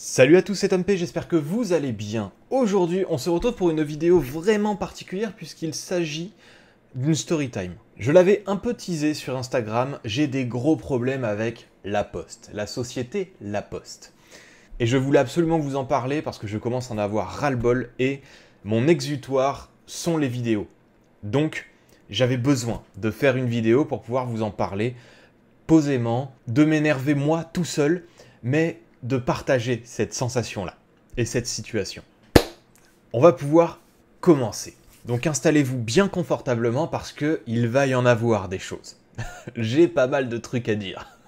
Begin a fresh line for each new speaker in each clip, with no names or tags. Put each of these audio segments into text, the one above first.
Salut à tous, c'est Tom P, j'espère que vous allez bien. Aujourd'hui, on se retrouve pour une vidéo vraiment particulière puisqu'il s'agit d'une story time. Je l'avais un peu teasé sur Instagram, j'ai des gros problèmes avec La Poste, la société La Poste. Et je voulais absolument vous en parler parce que je commence à en avoir ras-le-bol et mon exutoire sont les vidéos. Donc, j'avais besoin de faire une vidéo pour pouvoir vous en parler posément, de m'énerver moi tout seul, mais de partager cette sensation-là et cette situation. On va pouvoir commencer. Donc installez-vous bien confortablement parce qu'il va y en avoir des choses. J'ai pas mal de trucs à dire.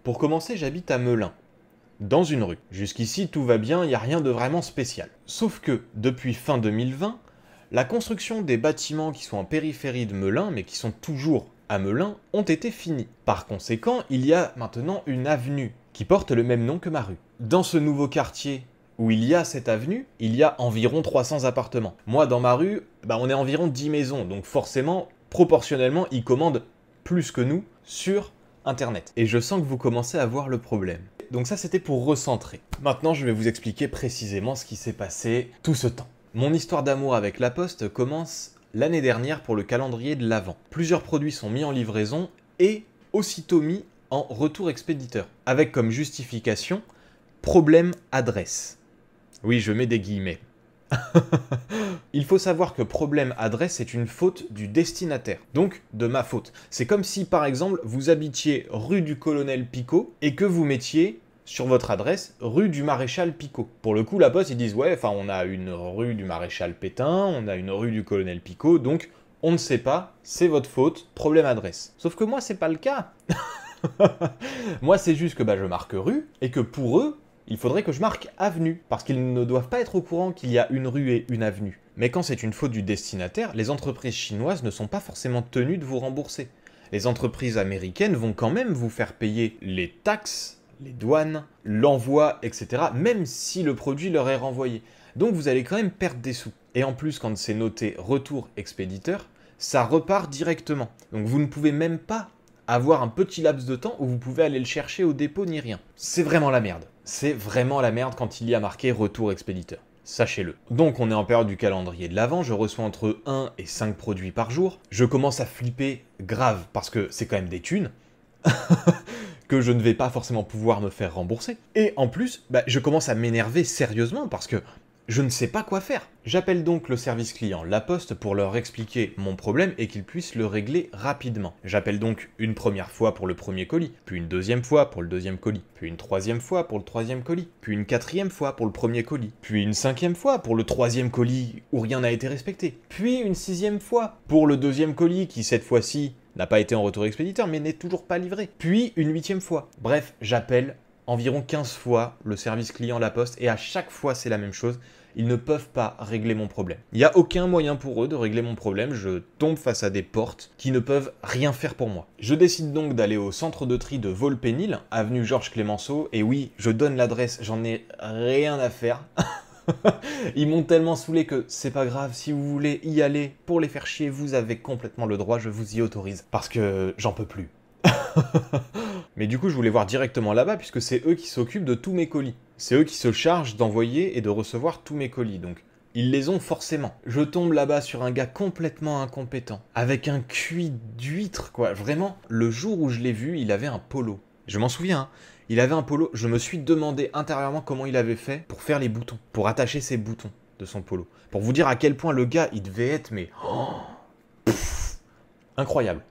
Pour commencer, j'habite à Melun, dans une rue. Jusqu'ici, tout va bien, il n'y a rien de vraiment spécial. Sauf que, depuis fin 2020, la construction des bâtiments qui sont en périphérie de Melun, mais qui sont toujours à Melun, ont été finis. Par conséquent, il y a maintenant une avenue qui porte le même nom que ma rue. Dans ce nouveau quartier où il y a cette avenue, il y a environ 300 appartements. Moi, dans ma rue, on est environ 10 maisons, donc forcément, proportionnellement, ils commandent plus que nous sur Internet. Et je sens que vous commencez à voir le problème. Donc ça, c'était pour recentrer. Maintenant, je vais vous expliquer précisément ce qui s'est passé tout ce temps. Mon histoire d'amour avec La Poste commence l'année dernière pour le calendrier de l'Avent. Plusieurs produits sont mis en livraison et aussitôt mis en retour expéditeur, avec comme justification « problème adresse ». Oui, je mets des guillemets. Il faut savoir que problème adresse est une faute du destinataire, donc de ma faute. C'est comme si, par exemple, vous habitiez rue du Colonel Picot et que vous mettiez sur votre adresse rue du Maréchal Picot. Pour le coup, La Poste, ils disent « ouais, enfin, on a une rue du Maréchal Pétain, on a une rue du Colonel Picot, donc on ne sait pas, c'est votre faute, problème adresse ». Sauf que moi, c'est pas le cas. Moi, c'est juste que je marque rue, et que pour eux, il faudrait que je marque avenue, parce qu'ils ne doivent pas être au courant qu'il y a une rue et une avenue. Mais quand c'est une faute du destinataire, les entreprises chinoises ne sont pas forcément tenues de vous rembourser. Les entreprises américaines vont quand même vous faire payer les taxes, les douanes, l'envoi, etc., même si le produit leur est renvoyé. Donc vous allez quand même perdre des sous. Et en plus, quand c'est noté retour expéditeur, ça repart directement. Donc vous ne pouvez même pas avoir un petit laps de temps où vous pouvez aller le chercher au dépôt ni rien. C'est vraiment la merde. C'est vraiment la merde quand il y a marqué retour expéditeur. Sachez-le. Donc on est en période du calendrier de l'Avent, je reçois entre 1 et 5 produits par jour. Je commence à flipper grave parce que c'est quand même des thunes que je ne vais pas forcément pouvoir me faire rembourser. Et en plus, je commence à m'énerver sérieusement parce que je ne sais pas quoi faire. J'appelle donc le service client La Poste pour leur expliquer mon problème et qu'ils puissent le régler rapidement. J'appelle donc une première fois pour le premier colis, puis une deuxième fois pour le deuxième colis, puis une troisième fois pour le troisième colis, puis une quatrième fois pour le premier colis, puis une cinquième fois pour le troisième colis où rien n'a été respecté, puis une sixième fois pour le deuxième colis qui cette fois-ci n'a pas été en retour expéditeur mais n'est toujours pas livré, puis une huitième fois. Bref, j'appelle environ 15 fois le service client La Poste et à chaque fois c'est la même chose. Ils ne peuvent pas régler mon problème. Il n'y a aucun moyen pour eux de régler mon problème, je tombe face à des portes qui ne peuvent rien faire pour moi. Je décide donc d'aller au centre de tri de Volpénil, avenue Georges Clémenceau, et oui, je donne l'adresse, j'en ai rien à faire. Ils m'ont tellement saoulé que c'est pas grave, si vous voulez y aller pour les faire chier, vous avez complètement le droit, je vous y autorise. Parce que j'en peux plus. Mais du coup, je voulais voir directement là-bas, puisque c'est eux qui s'occupent de tous mes colis. C'est eux qui se chargent d'envoyer et de recevoir tous mes colis, donc ils les ont forcément. Je tombe là-bas sur un gars complètement incompétent, avec un cuit d'huître, quoi. Vraiment, le jour où je l'ai vu, il avait un polo. Je m'en souviens, hein. Il avait un polo, je me suis demandé intérieurement comment il avait fait pour faire les boutons, pour attacher ses boutons de son polo. Pour vous dire à quel point le gars, il devait être, mais... incroyable.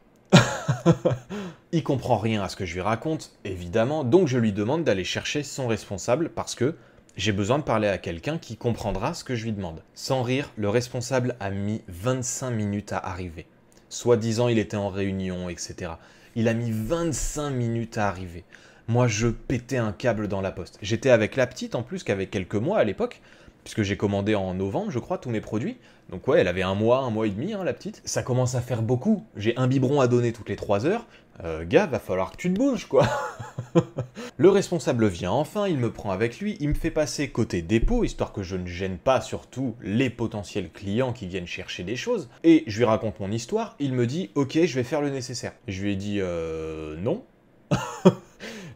Il comprend rien à ce que je lui raconte, évidemment, donc je lui demande d'aller chercher son responsable parce que j'ai besoin de parler à quelqu'un qui comprendra ce que je lui demande. Sans rire, le responsable a mis 25 minutes à arriver. Soi-disant, il était en réunion, etc. Il a mis 25 minutes à arriver. Moi, je pétais un câble dans La Poste. J'étais avec la petite, en plus, qu'avec quelques mois à l'époque, puisque j'ai commandé en novembre, je crois, tous mes produits. Donc ouais, elle avait un mois et demi, hein, la petite. Ça commence à faire beaucoup. J'ai un biberon à donner toutes les 3 heures. Gars, va falloir que tu te bouges, quoi. Le responsable vient enfin, il me prend avec lui, il me fait passer côté dépôt, histoire que je ne gêne pas surtout les potentiels clients qui viennent chercher des choses. Et je lui raconte mon histoire, il me dit « Ok, je vais faire le nécessaire ». Je lui ai dit « Non ».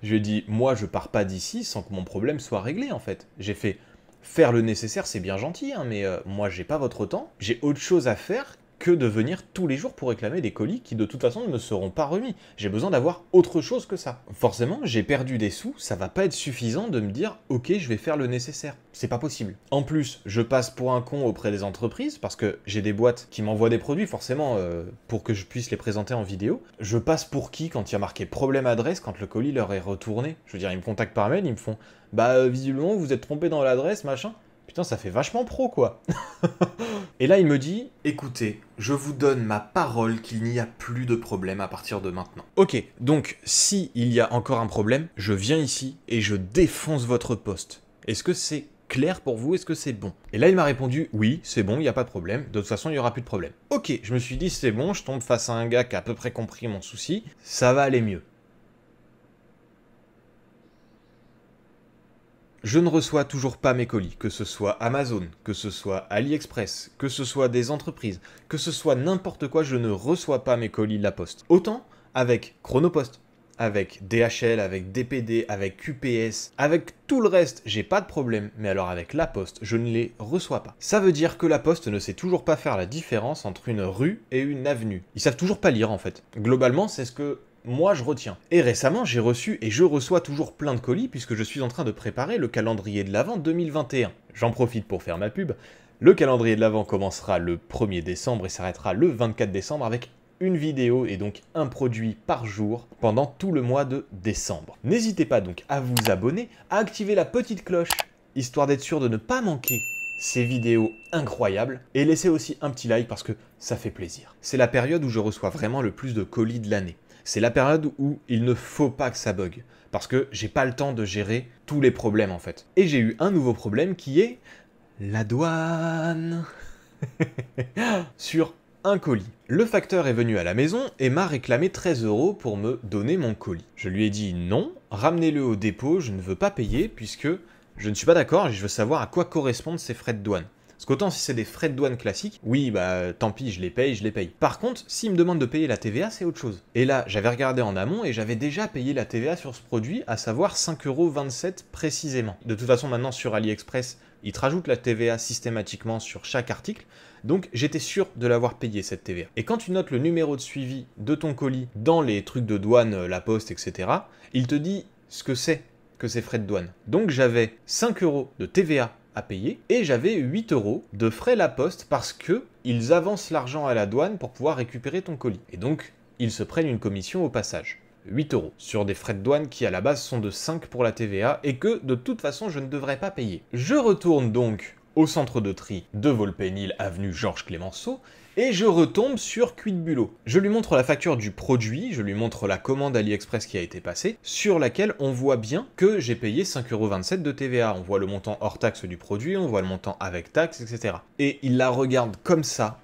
Je lui ai dit, moi je pars pas d'ici sans que mon problème soit réglé en fait. J'ai fait, faire le nécessaire c'est bien gentil, hein, mais moi j'ai pas votre temps, j'ai autre chose à faire que de venir tous les jours pour réclamer des colis qui de toute façon ne me seront pas remis. J'ai besoin d'avoir autre chose que ça. Forcément, j'ai perdu des sous, ça va pas être suffisant de me dire « Ok, je vais faire le nécessaire ». C'est pas possible. En plus, je passe pour un con auprès des entreprises, parce que j'ai des boîtes qui m'envoient des produits, forcément, pour que je puisse les présenter en vidéo. Je passe pour qui quand il y a marqué « problème adresse » quand le colis leur est retourné? Je veux dire, ils me contactent par mail, ils me font « Bah, visiblement, vous êtes trompé dans l'adresse, machin ». Putain, ça fait vachement pro, quoi. Et là, il me dit, écoutez, je vous donne ma parole qu'il n'y a plus de problème à partir de maintenant. Ok, donc, si il y a encore un problème, je viens ici et je défonce votre poste. Est-ce que c'est clair pour vous? Est-ce que c'est bon? Et là, il m'a répondu, oui, c'est bon, il n'y a pas de problème. De toute façon, il n'y aura plus de problème. Ok, je me suis dit, c'est bon, je tombe face à un gars qui a à peu près compris mon souci. Ça va aller mieux. Je ne reçois toujours pas mes colis, que ce soit Amazon, que ce soit AliExpress, que ce soit des entreprises, que ce soit n'importe quoi, je ne reçois pas mes colis de la Poste. Autant avec Chronopost, avec DHL, avec DPD, avec UPS, avec tout le reste, j'ai pas de problème, mais alors avec la Poste, je ne les reçois pas. Ça veut dire que la Poste ne sait toujours pas faire la différence entre une rue et une avenue. Ils savent toujours pas lire en fait. Globalement, c'est ce que moi je retiens. Et récemment, j'ai reçu et je reçois toujours plein de colis puisque je suis en train de préparer le calendrier de l'Avent 2021. J'en profite pour faire ma pub. Le calendrier de l'Avent commencera le 1er décembre et s'arrêtera le 24 décembre avec une vidéo et donc un produit par jour pendant tout le mois de décembre. N'hésitez pas donc à vous abonner, à activer la petite cloche, histoire d'être sûr de ne pas manquer ces vidéos incroyables, et laissez aussi un petit like parce que ça fait plaisir. C'est la période où je reçois vraiment le plus de colis de l'année. C'est la période où il ne faut pas que ça bug, parce que j'ai pas le temps de gérer tous les problèmes en fait. Et j'ai eu un nouveau problème qui est la douane sur un colis. Le facteur est venu à la maison et m'a réclamé 13 € pour me donner mon colis. Je lui ai dit non, ramenez-le au dépôt, je ne veux pas payer puisque je ne suis pas d'accord et je veux savoir à quoi correspondent ces frais de douane. Parce qu'autant si c'est des frais de douane classiques, oui, bah tant pis, je les paye. Par contre, s'il me demande de payer la TVA, c'est autre chose. Et là, j'avais regardé en amont et j'avais déjà payé la TVA sur ce produit, à savoir 5,27 € précisément. De toute façon, maintenant sur AliExpress, ils te rajoutent la TVA systématiquement sur chaque article, donc j'étais sûr de l'avoir payé cette TVA. Et quand tu notes le numéro de suivi de ton colis dans les trucs de douane, la poste, etc., il te dit ce que c'est que ces frais de douane. Donc j'avais 5 € de TVA à payer et j'avais 8 € de frais la poste parce que ils avancent l'argent à la douane pour pouvoir récupérer ton colis. Et donc, ils se prennent une commission au passage. 8 € sur des frais de douane qui à la base sont de 5 pour la TVA et que de toute façon je ne devrais pas payer. Je retourne donc au centre de tri de Volpénil, avenue Georges Clémenceau, et je retombe sur Quidbulot. Je lui montre la facture du produit, je lui montre la commande AliExpress qui a été passée, sur laquelle on voit bien que j'ai payé 5,27 € de TVA. On voit le montant hors taxe du produit, on voit le montant avec taxe, etc. Et il la regarde comme ça.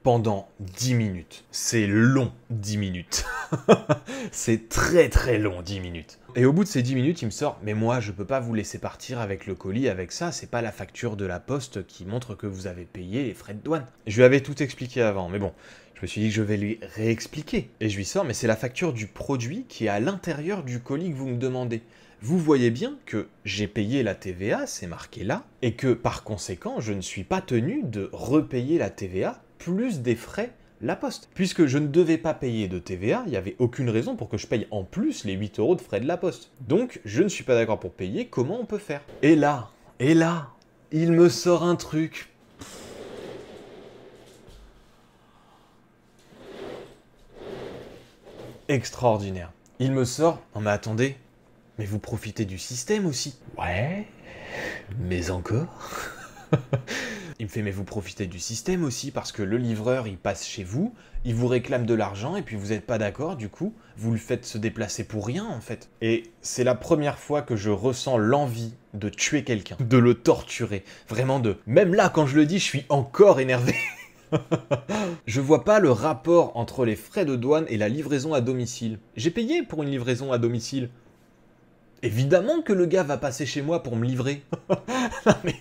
Pendant 10 minutes. C'est long, 10 minutes. C'est très très long, 10 minutes. Et au bout de ces 10 minutes, il me sort « Mais moi, je peux pas vous laisser partir avec le colis avec ça, c'est pas la facture de la poste qui montre que vous avez payé les frais de douane. » Je lui avais tout expliqué avant, mais bon, je me suis dit que je vais lui réexpliquer. Et je lui sors « Mais c'est la facture du produit qui est à l'intérieur du colis que vous me demandez. » Vous voyez bien que j'ai payé la TVA, c'est marqué là, et que par conséquent, je ne suis pas tenu de repayer la TVA plus des frais la poste. Puisque je ne devais pas payer de TVA, il n'y avait aucune raison pour que je paye en plus les 8 € de frais de la poste. Donc, je ne suis pas d'accord pour payer, comment on peut faire? Et là, il me sort un truc. Extraordinaire. Il me sort, non mais attendez, mais vous profitez du système aussi. Ouais, mais encore. Il me fait, mais vous profitez du système aussi, parce que le livreur, il passe chez vous, il vous réclame de l'argent, et puis vous n'êtes pas d'accord, du coup, vous le faites se déplacer pour rien, en fait. Et c'est la première fois que je ressens l'envie de tuer quelqu'un, de le torturer. Vraiment de... Même là, quand je le dis, je suis encore énervé. Je vois pas le rapport entre les frais de douane et la livraison à domicile. J'ai payé pour une livraison à domicile. Évidemment que le gars va passer chez moi pour me livrer. Non mais,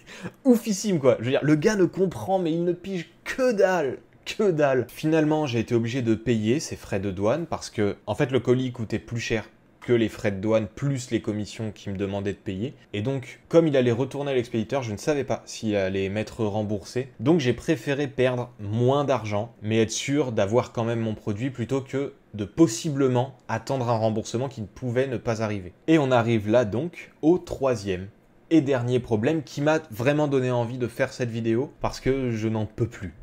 oufissime quoi. Je veux dire, le gars ne comprend, mais il ne pige que dalle. Que dalle. Finalement, j'ai été obligé de payer ces frais de douane parce que, en fait, le colis coûtait plus cher que les frais de douane plus les commissions qu'il me demandait de payer. Et donc, comme il allait retourner à l'expéditeur, je ne savais pas s'il allait m'être remboursé. Donc j'ai préféré perdre moins d'argent, mais être sûr d'avoir quand même mon produit plutôt que de possiblement attendre un remboursement qui ne pouvait ne pas arriver. Et on arrive là donc au troisième et dernier problème qui m'a vraiment donné envie de faire cette vidéo parce que je n'en peux plus.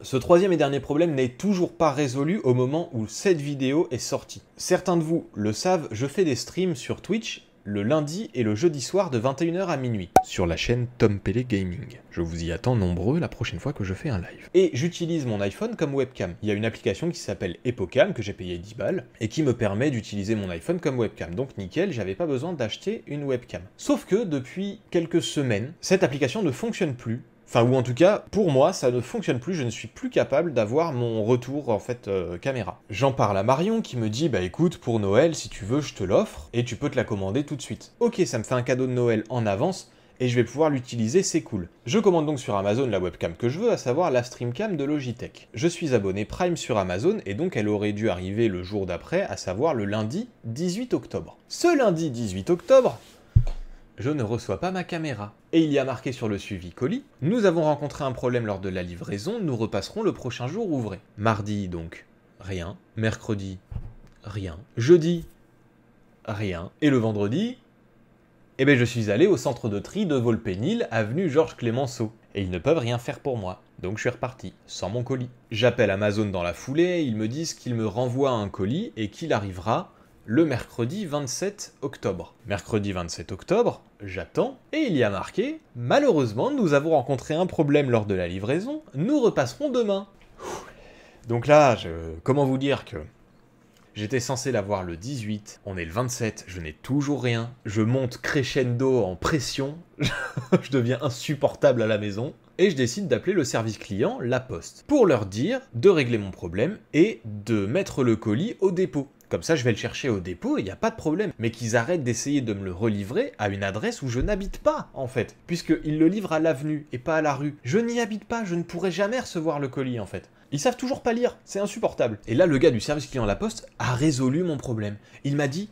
Ce troisième et dernier problème n'est toujours pas résolu au moment où cette vidéo est sortie. Certains de vous le savent, je fais des streams sur Twitch le lundi et le jeudi soir de 21h à minuit sur la chaîne Tom Pelé Gaming. Je vous y attends nombreux la prochaine fois que je fais un live. Et j'utilise mon iPhone comme webcam. Il y a une application qui s'appelle Epocam que j'ai payé 10 balles et qui me permet d'utiliser mon iPhone comme webcam. Donc nickel, j'avais pas besoin d'acheter une webcam. Sauf que depuis quelques semaines, cette application ne fonctionne plus. Enfin, ou en tout cas, pour moi, ça ne fonctionne plus, je ne suis plus capable d'avoir mon retour, en fait, caméra. J'en parle à Marion qui me dit, bah écoute, pour Noël, si tu veux, je te l'offre, et tu peux te la commander tout de suite. Ok, ça me fait un cadeau de Noël en avance, et je vais pouvoir l'utiliser, c'est cool. Je commande donc sur Amazon la webcam que je veux, à savoir la Streamcam de Logitech. Je suis abonné Prime sur Amazon, et donc elle aurait dû arriver le jour d'après, à savoir le lundi 18 octobre. Ce lundi 18 octobre, je ne reçois pas ma caméra. Et il y a marqué sur le suivi colis, nous avons rencontré un problème lors de la livraison, nous repasserons le prochain jour ouvré. Mardi donc, rien. Mercredi, rien. Jeudi, rien. Et le vendredi, eh ben je suis allé au centre de tri de Volpénil, avenue Georges Clémenceau. Et ils ne peuvent rien faire pour moi. Donc je suis reparti, sans mon colis. J'appelle Amazon dans la foulée, ils me disent qu'ils me renvoient un colis et qu'il arrivera le mercredi 27 octobre. Mercredi 27 octobre, j'attends, et il y a marqué « Malheureusement, nous avons rencontré un problème lors de la livraison, nous repasserons demain. » Donc là, comment vous dire que j'étais censé l'avoir le 18, on est le 27, je n'ai toujours rien, je monte crescendo en pression, je deviens insupportable à la maison, et je décide d'appeler le service client La Poste, pour leur dire de régler mon problème et de mettre le colis au dépôt. Comme ça, je vais le chercher au dépôt et il n'y a pas de problème. Mais qu'ils arrêtent d'essayer de me le relivrer à une adresse où je n'habite pas, en fait. Puisqu'ils le livrent à l'avenue et pas à la rue. Je n'y habite pas, je ne pourrai jamais recevoir le colis, en fait. Ils savent toujours pas lire, c'est insupportable. Et là, le gars du service client La Poste a résolu mon problème. Il m'a dit,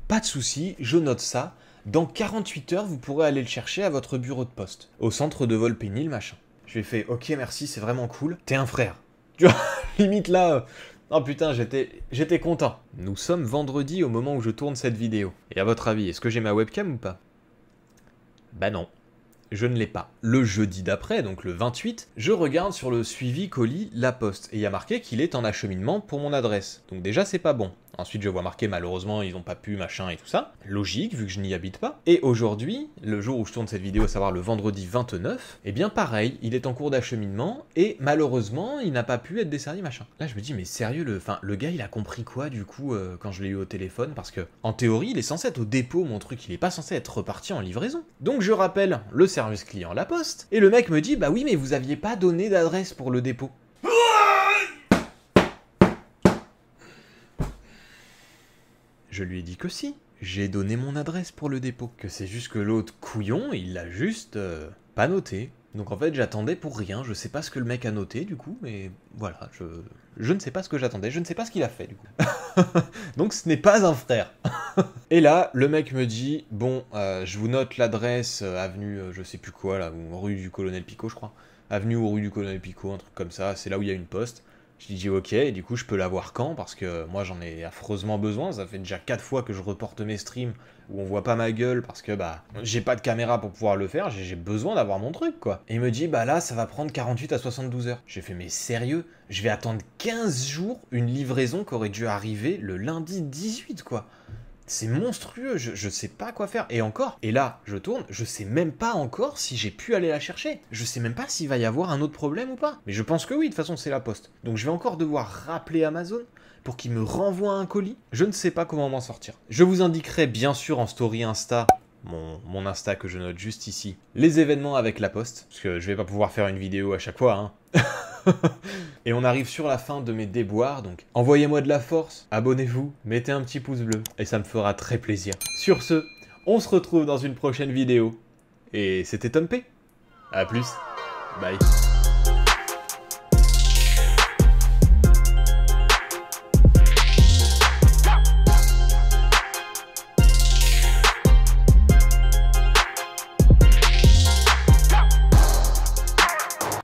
pas de souci, je note ça. Dans 48 heures, vous pourrez aller le chercher à votre bureau de poste. Au centre de Volpénil, machin. Je lui ai fait, ok, merci, c'est vraiment cool. T'es un frère. Tu vois, limite là... Oh putain, j'étais content. Nous sommes vendredi au moment où je tourne cette vidéo. Et à votre avis, est-ce que j'ai ma webcam ou pas? Bah non, je ne l'ai pas. Le jeudi d'après, donc le 28, je regarde sur le suivi colis La Poste. Et il y a marqué qu'il est en acheminement pour mon adresse. Donc déjà, c'est pas bon. Ensuite, je vois marqué malheureusement, ils n'ont pas pu, machin et tout ça. Logique, vu que je n'y habite pas. Et aujourd'hui, le jour où je tourne cette vidéo, à savoir le vendredi 29, eh bien pareil, il est en cours d'acheminement et malheureusement, il n'a pas pu être desservi, machin. Là, je me dis, mais sérieux, le gars, il a compris quoi du coup quand je l'ai eu au téléphone? Parce que, en théorie, il est censé être au dépôt, mon truc, il est pas censé être reparti en livraison. Donc je rappelle le service client La Poste et le mec me dit, bah oui, mais vous aviez pas donné d'adresse pour le dépôt. Je lui ai dit que si, j'ai donné mon adresse pour le dépôt. Que c'est juste que l'autre couillon, il l'a juste pas noté. Donc en fait, j'attendais pour rien, je sais pas ce que le mec a noté du coup, mais voilà, je ne sais pas ce que j'attendais, je ne sais pas ce qu'il a fait du coup. Donc ce n'est pas un frère. Et là, le mec me dit, bon, je vous note l'adresse, avenue, je sais plus quoi là, ou rue du Colonel Picot je crois. Avenue ou rue du Colonel Picot, un truc comme ça, c'est là où il y a une poste. Je lui dis ok, et du coup je peux l'avoir quand? Parce que moi j'en ai affreusement besoin, ça fait déjà 4 fois que je reporte mes streams où on voit pas ma gueule parce que bah j'ai pas de caméra pour pouvoir le faire, j'ai besoin d'avoir mon truc quoi. Et il me dit bah là ça va prendre 48 à 72 heures. J'ai fait mais sérieux? Je vais attendre 15 jours une livraison qui aurait dû arriver le lundi 18 quoi. C'est monstrueux, je sais pas quoi faire. Et encore, et là, je tourne, je sais même pas encore si j'ai pu aller la chercher. Je sais même pas s'il va y avoir un autre problème ou pas. Mais je pense que oui, de toute façon, c'est La Poste. Donc je vais encore devoir rappeler Amazon pour qu'il me renvoie un colis. Je ne sais pas comment m'en sortir. Je vous indiquerai bien sûr en story Insta mon Insta que je note juste ici. Les événements avec la Poste, parce que je vais pas pouvoir faire une vidéo à chaque fois, hein. Et on arrive sur la fin de mes déboires, donc envoyez-moi de la force, abonnez-vous, mettez un petit pouce bleu, et ça me fera très plaisir. Sur ce, on se retrouve dans une prochaine vidéo, et c'était Tom P. A plus, bye.